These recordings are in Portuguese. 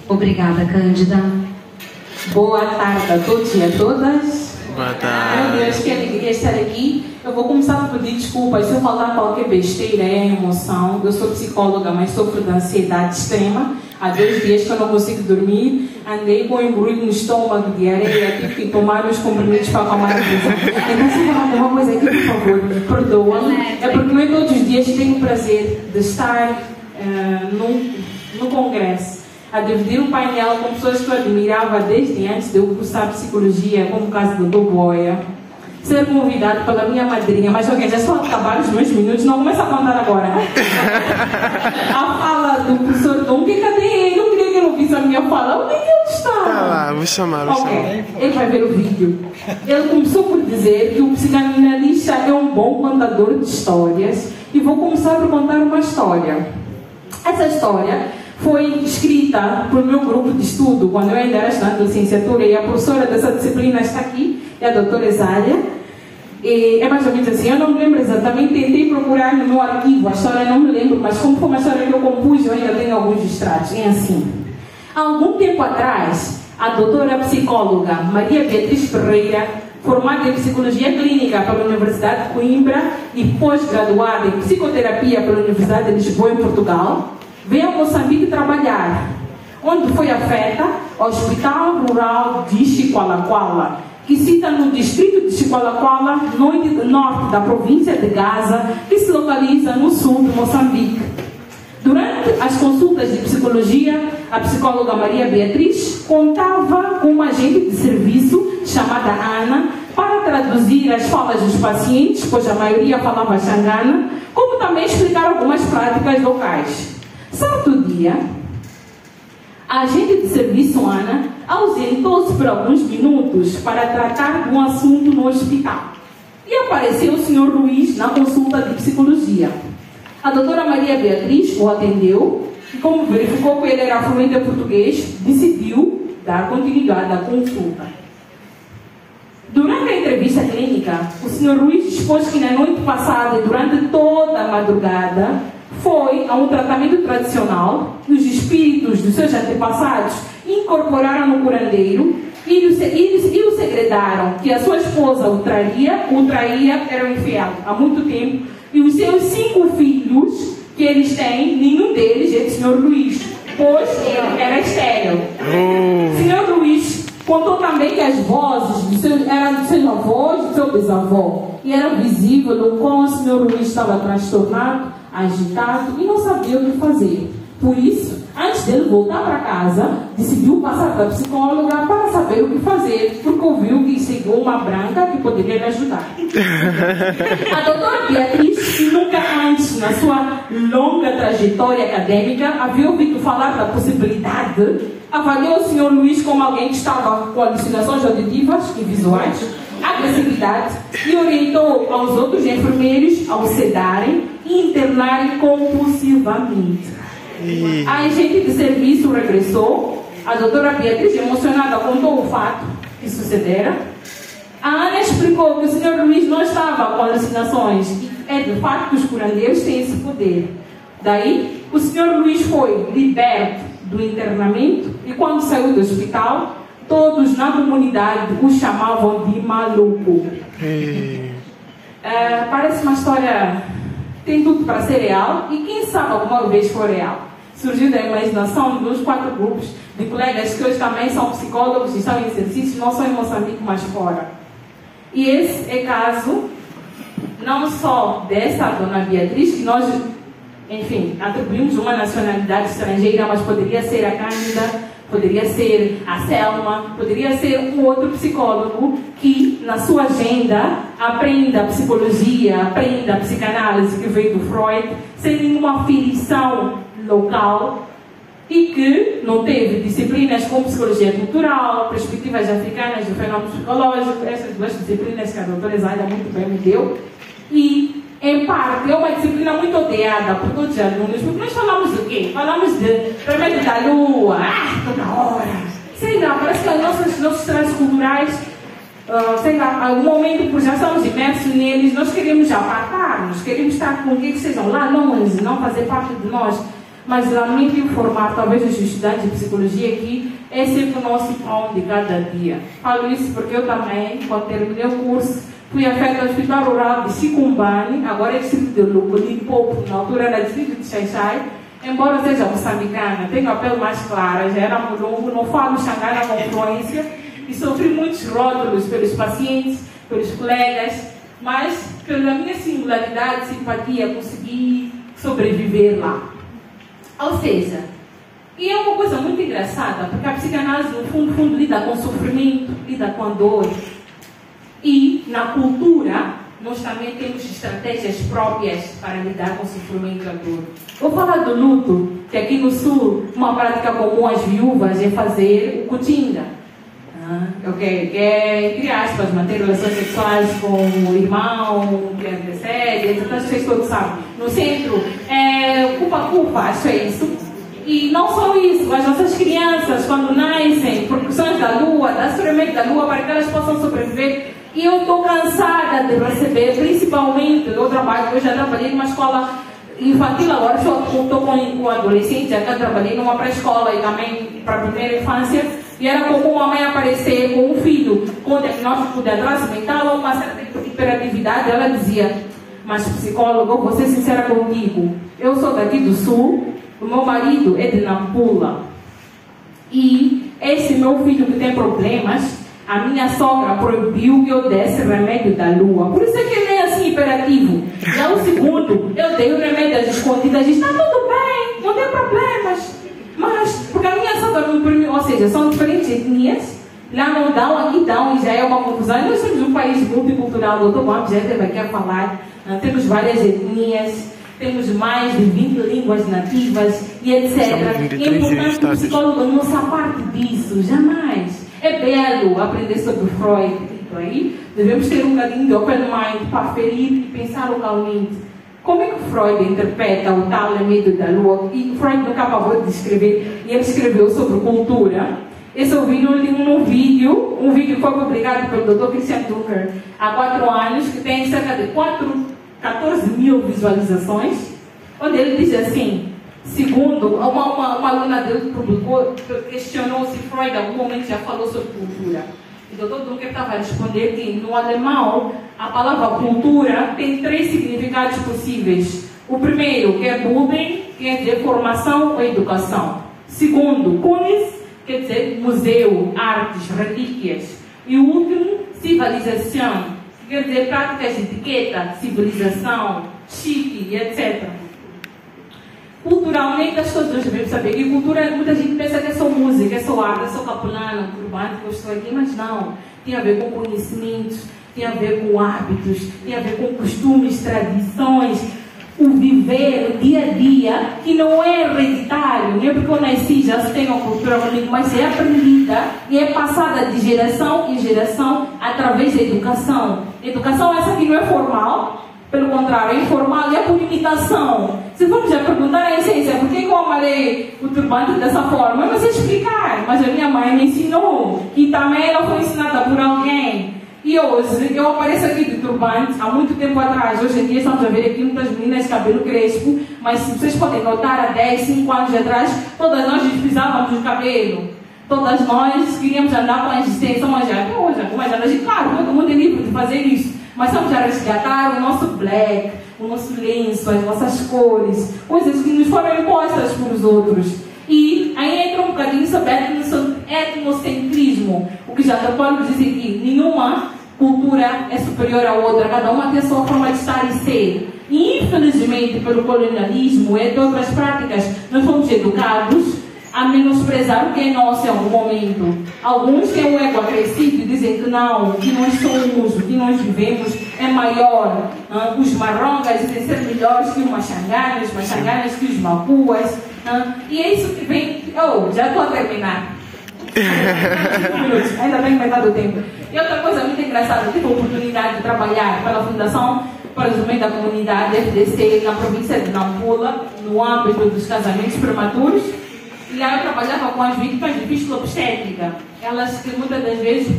Obrigada, Cândida. Boa tarde a todos e a todas. Boa tarde. Meu Deus, que alegria estar aqui. Eu vou começar a pedir desculpas se eu falar qualquer besteira, é emoção. Eu sou psicóloga, mas sofro de ansiedade extrema. Há 2 dias que eu não consigo dormir. Andei com embrulho no estômago, diarreia, tive que tomar os comprimidos para acalmar a pressão. Então, se falar de uma coisa aqui, por favor, perdoa-me. É porque eu todos os dias tenho o prazer de estar no congresso, a dividir um painel com pessoas que eu admirava desde antes de eu cursar psicologia, como o caso do Dr. Boia, ser convidado pela minha madrinha, mas ok, já só acabaram os meus minutos, não começa a contar agora. A fala do professor Duncan, cadê ele? Eu queria que ele ouvisse a minha fala. Onde é que ele está? Tá lá, vou chamar. Ele vai ver o vídeo. Ele começou por dizer que o psicanalista é um bom contador de histórias e vou começar por contar uma história. Essa história foi escrita por meu grupo de estudo quando eu ainda era estudante de licenciatura, e a professora dessa disciplina está aqui, é a doutora Esália. E é mais ou menos assim, eu não me lembro exatamente, tentei procurar no meu arquivo, a história não me lembro, mas como foi uma história que eu compus, eu ainda tenho alguns distratos. É assim: há algum tempo atrás, a doutora psicóloga Maria Beatriz Ferreira, formada em psicologia clínica pela Universidade de Coimbra e pós-graduada em psicoterapia pela Universidade de Lisboa, em Portugal, veio a Moçambique trabalhar, onde foi afeta ao Hospital Rural de Chiqualaquala, que cita no distrito de Chiqualaquala, no norte da província de Gaza, que se localiza no sul de Moçambique. Durante as consultas de psicologia, a psicóloga Maria Beatriz contava com uma agente de serviço chamada Ana para traduzir as falas dos pacientes, pois a maioria falava xangana, como também explicar algumas práticas locais. Certo dia, a agente de serviço Ana ausentou-se por alguns minutos para tratar de um assunto no hospital. E apareceu o Sr. Luís na consulta de psicologia. A doutora Maria Beatriz o atendeu e, como verificou que ele era fluente em português, decidiu dar continuidade à consulta. Durante a entrevista clínica, o Sr. Luís expôs que na noite passada e durante toda a madrugada foi a um tratamento tradicional e os espíritos dos seus antepassados incorporaram no curandeiro e o segredaram que a sua esposa o traía, era um infiel há muito tempo, e os seus 5 filhos que eles têm, nenhum deles é do Sr. Luís, pois ele era estéril. Sr. Luís contou também que as vozes eram dos seus avós e do seu bisavô, e era visível o quão o Sr. Luís estava transtornado, agitado e não sabia o que fazer. Por isso, antes dele voltar para casa, decidiu passar para a psicóloga para saber o que fazer, porque ouviu que chegou uma branca que poderia lhe ajudar. A doutora Beatriz nunca antes, na sua longa trajetória acadêmica, havia ouvido falar da possibilidade. Avaliou o Sr. Luís como alguém que estava com alucinações auditivas e visuais, agressividade, e orientou aos outros enfermeiros ao sedarem e internarem compulsivamente. A agente de serviço regressou. A doutora Beatriz, emocionada, contou o fato que sucedera. A Ana explicou que o Sr. Luís não estava com alucinações e é de fato que os curandeiros têm esse poder. Daí, o Sr. Luís foi liberto do internamento e, quando saiu do hospital, todos na comunidade o chamavam de maluco. Parece uma história, tem tudo para ser real, e quem sabe alguma vez for real. Surgiu da imaginação dos 4 grupos de colegas que hoje também são psicólogos e estão em exercício, não só em Moçambique, mas fora. E esse é caso não só dessa dona Beatriz, que nós, enfim, atribuímos uma nacionalidade estrangeira, mas poderia ser a Cândida, poderia ser a Selma, poderia ser um outro psicólogo que, na sua agenda, aprenda a psicologia, aprenda a psicanálise que veio do Freud, sem nenhuma afiliação local, e que não teve disciplinas como psicologia cultural, perspectivas africanas do fenômeno psicológico, essas 2 disciplinas que a doutora Esália muito bem me deu, e em parte é uma disciplina muito odiada por todos os alunos, porque nós falamos do quê? Falamos de remédio da lua, toda hora, sei lá, parece que os nossos traços culturais, sei lá, algum momento, por já estamos imersos neles, nós queremos apartar-nos, queremos estar com o que sejam lá longe, não fazer parte de nós. mas lamento informar, talvez os estudantes de psicologia aqui, é sempre o nosso pão de cada dia. Falo isso porque eu também, quando terminei o curso, fui afeta ao Hospital Rural de Sicumbani, agora é distrito de Limpopo, na altura era distrito de Xaixai, embora seja moçambicana, tenho a pele mais clara, já era mulungu, não falo xangai na confluência, e sofri muitos rótulos pelos pacientes, pelos colegas, mas pela minha singularidade e simpatia consegui sobreviver lá. Ou seja, e é uma coisa muito engraçada, porque a psicanálise no fundo lida com o sofrimento, lida com a dor. E na cultura, nós também temos estratégias próprias para lidar com o sofrimento e a dor. Vou falar do luto, que aqui no sul, uma prática comum às viúvas é fazer o kuchinga. Que é, entre aspas, manter relações sexuais com o irmão, que antecede, etc. Vocês todos sabem. No centro, culpa, acho que é isso. E não só isso, as nossas crianças, quando nascem, por questões da lua, dá experimento da lua, para que elas possam sobreviver. E eu estou cansada de receber, principalmente, eu já trabalhei numa escola infantil, agora estou com adolescentes, já trabalhei numa pré-escola e também para a primeira infância. E era comum a mãe aparecer com um filho com diagnóstico de atraso mental ou uma certa hiperatividade. Ela dizia, mas psicólogo, vou ser sincera contigo, eu sou daqui do sul, o meu marido é de Nampula. E esse meu filho que tem problemas, a minha sogra proibiu que eu desse remédio da lua. Por isso é que ele é assim hiperativo. Já o segundo, eu dei o remédio às escondidas e disse, está tudo bem, não tem problemas. Mas, porque a minha sogra não permite, ou seja, são diferentes etnias, lá não dão, aqui dão, e já é uma confusão. Nós somos um país multicultural, o doutor Guam já esteve aqui a falar, temos várias etnias, temos mais de 20 línguas nativas e etc. E é importante que o psicólogo não se aparte disso, jamais. É belo aprender sobre Freud, e aí devemos ter um bocadinho de open mind para ferir e pensar localmente. Como é que Freud interpreta o tal medo da lua? E Freud nunca acabou de escrever, e ele escreveu sobre cultura. Esse eu vi num vídeo, um vídeo que foi publicado pelo Dr. Christian Tucker há 4 anos, que tem cerca de 14 mil visualizações, onde ele diz assim, segundo, uma aluna dele publicou, questionou se Freud em algum momento já falou sobre cultura. O Dr. Dunker estava a responder que no alemão a palavra cultura tem 3 significados possíveis. O primeiro, que é Bildung, quer dizer formação ou educação. Segundo, Kunst, quer dizer museu, artes, relíquias. E o último, civilização, quer dizer práticas de etiqueta, civilização, chique, etc. Culturalmente, as pessoas devem saber que cultura, muita gente pensa que é só música, é só arte, é só capulano, turbante, que eu estou aqui, mas não. Tem a ver com conhecimentos, tem a ver com hábitos, tem a ver com costumes, tradições, o viver, o dia a dia, que não é hereditário, não é porque eu nasci, já se tem uma cultura comigo, mas é aprendida e é passada de geração em geração através da educação. Educação essa que não é formal, pelo contrário, é informal e é por imitação. Se vamos já perguntar a essência, por que eu amarei o turbante dessa forma? Eu não sei explicar, mas a minha mãe me ensinou. E também ela foi ensinada por alguém. E hoje, eu apareço aqui de turbante, há muito tempo atrás. Hoje em dia estamos a ver aqui muitas meninas de cabelo crespo, mas se vocês podem notar, há 10, 5 anos atrás, todas nós despisávamos o cabelo. Todas nós queríamos andar com a existência, mas já até hoje, algumas delas, e claro, todo mundo é livre de fazer isso. Mas estamos a resgatar o nosso black, o nosso lenço, as nossas cores, coisas que nos foram impostas pelos outros. E aí entra um bocadinho sobre etnocentrismo, o que já antropólogos dizem que nenhuma cultura é superior à outra, cada uma tem a sua forma de estar e ser. E infelizmente, pelo colonialismo e de outras práticas, nós fomos educados a menosprezar o que é nosso em algum momento. Alguns têm um ego acrescido e dizem que não, o que nós somos, o que nós vivemos é maior. Os marrongas dizem ser melhores que os machanganas que os mapuas. E é isso que vem... Oh, já estou a terminar. 5 minutos, ainda tenho metade do tempo. E outra coisa muito engraçada, eu tive a oportunidade de trabalhar pela Fundação para o Desenvolvimento da Comunidade, FDC, na província de Nampula, no âmbito dos casamentos prematuros. E lá eu trabalhava com as vítimas de fístula obstétrica. Elas que muitas das vezes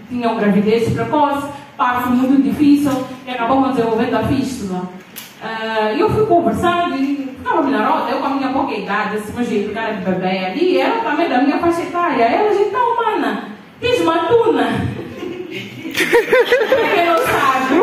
tinham gravidez precoce, parto muito difícil e acabavam desenvolvendo a fístula. E eu fui conversando e ficava melhor, eu com a minha pouca idade, assim, meu jeito, cara de bebê ali, ela também da minha faixa etária. Ela, gente, não, mana, tens matuna. Quem não sabe,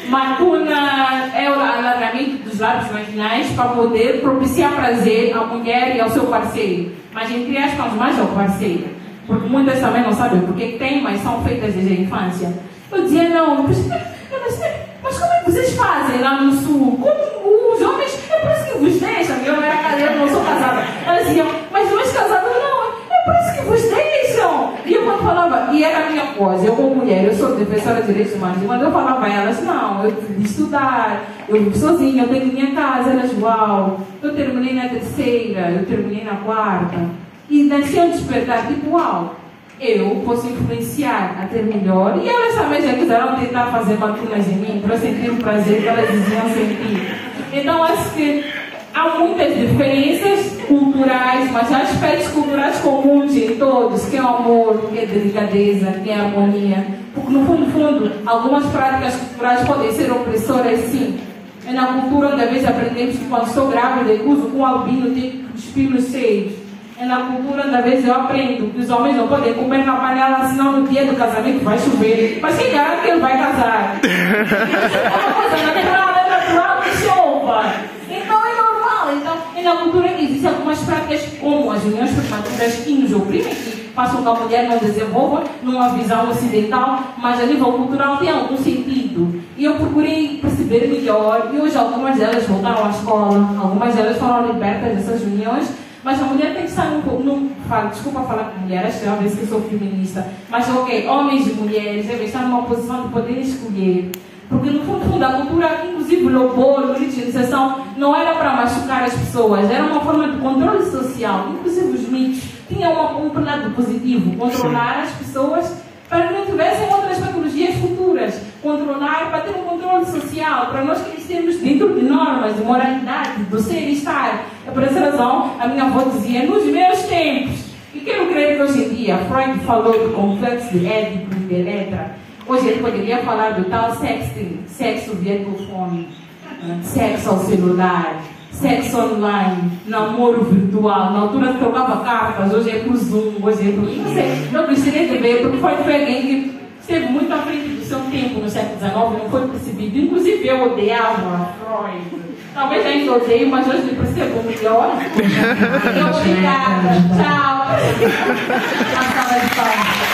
matuna é o alargamento dos lábios vaginais para poder propiciar prazer à mulher e ao seu parceiro. Mas entre aspas, mais ao parceiro. Porque muitas também não sabem porque tem, mas são feitas desde a infância. Eu dizia, não, mas como é que vocês fazem lá no sul? Como os homens, é por isso que vos deixam. Eu não era casada, eu não sou casada. Elas diziam, mas não és casada? Não, é por isso que vos deixam. E eu quando falava, e era a minha coisa, eu como mulher, eu sou defensora de direitos humanos, e quando eu falava a elas, não, eu fui estudar, eu vivo sozinha, eu tenho minha casa, elas, uau, eu terminei na terceira, eu terminei na quarta. E nasceu um despertar, tipo, uau, eu posso influenciar a ter melhor. E elas também já quiseram tentar fazer matunas em mim, para sentir o prazer que elas diziam sentir. Então, acho que há muitas diferenças culturais, mas há aspectos culturais comuns em todos, que é o amor, que é a delicadeza, que é a harmonia. Porque, no fundo, algumas práticas culturais podem ser opressoras, sim. É na cultura onde, às vezes, aprendemos que quando estou grávida e uso com albino, tenho os pilos cheios. É na cultura onde, às vezes, eu aprendo que os homens não podem comer na panela, senão no dia do casamento vai chover. Mas quem garante que ele vai casar? É uma coisa natural, é natural que chova. Então, é normal. Então, é na cultura que existem algumas práticas, como as uniões prematuras, que nos oprimem, que façam que a mulher não desenvolva numa visão ocidental, mas a nível cultural tem algum sentido. E eu procurei perceber melhor, e hoje algumas delas voltaram à escola, algumas delas foram libertas dessas uniões. Mas a mulher tem que estar um pouco. Desculpa falar com mulher, acho que é uma vez que eu sou feminista. Mas, ok, homens e mulheres devem estar numa posição de poder escolher. Porque, no fundo, a cultura, inclusive o louvor, a religiosa, não era para machucar as pessoas, era uma forma de controle social. Inclusive, os mitos tinham um lado positivo, controlar as pessoas para que não tivessem outras patologias futuras. Controlar, para ter um controle social, para nós crescermos dentro de normas, de moralidade, do ser e estar. É por essa razão, a minha avó dizia, nos meus tempos, e quero crer que hoje em dia, Freud falou do complexo de Édipo e de Eletra, hoje ele poderia falar do tal sexting, sexo via telefone, sexo ao celular, sexo online, namoro virtual. Na altura trocava cartas, hoje é por Zoom, hoje é por... Não sei, não gostaria de ver, porque foi alguém que esteve muito à frente do seu tempo no século XIX, não foi percebido. Inclusive eu odiava Freud. Talvez ainda odeio, mas hoje me percebo melhor. Obrigada. Tchau. A sala de palmas.